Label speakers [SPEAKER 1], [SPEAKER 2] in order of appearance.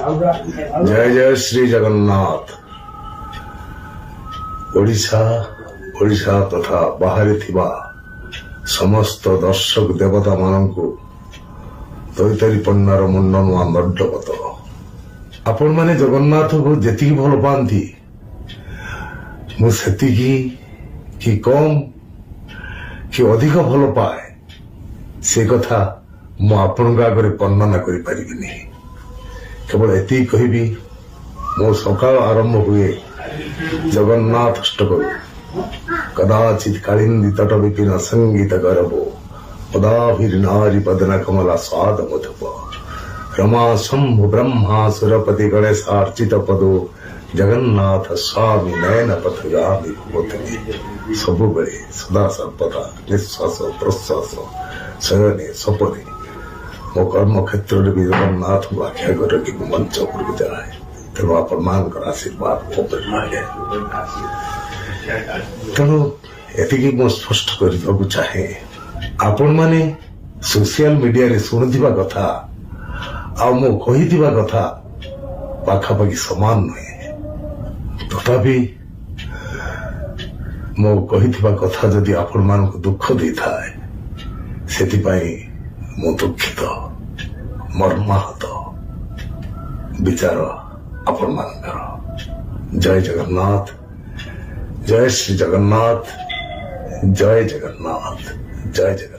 [SPEAKER 1] जय जय श्री जगन्नाथ। ओडिशा ओडिशा तथा बाहर थिबा समस्त दर्शक देवता मानंकु दैतारी पन्नार मुंडन दंडवत। आपण माने जगन्नाथ को जेति भल पाती मुति कि कम कि अधिक भल पाए से कथा मु आपण आगे वर्णना करि परिबिनी। केवल एति कहबी मो सकाल आरंभ हुए जगन्नाथ अष्टकम कदाचित कालिंदी तट विपिन संगीत गरबो पदाभिर नारी पदन कमला स्वाद मधुप रमा शंभु ब्रह्मा सुरपति गणेशार्चित पदो जगन्नाथ स्वामी नयन पथगामी भूतले सबु बड़े सदा सर्वदा निश्वास प्रश्वास शयने सपने मो कर्म क्षेत्र में भी जगन्नाथ को आख्या कर मंच उपरକୁ ଯାଏ। ତେଣୁ ଆପଣମାନଙ୍କର ଆଶୀର୍ବାଦ ମୋ ଉପରେ ମାଗେ। ତେଣୁ ଏତିକି ମୁଁ ସ୍ପଷ୍ଟ କରିବାକୁ ଚାହେଁ, ଆପଣମାନେ ସୋସିଆଲ ମିଡିଆରେ ଶୁଣୁଥିବା କଥା ଆଉ ମୁଁ କହିଥିବା କଥା ପାଖାପାଖି ସମାନ ନୁହେଁ। ତଥାପି ମୁଁ କହିଥିବା କଥା ଯଦି ଆପଣମାନଙ୍କୁ ଦୁଃଖ ଦେଇଥାଏ ସେଥିପାଇଁ ମୁଁ ଦୁଃଖିତ ମର୍ମାହତ। विचार आपण मानकर। जय जगन्नाथ, जय श्री जगन्नाथ, जय जगन्नाथ, जय जगन्नाथ।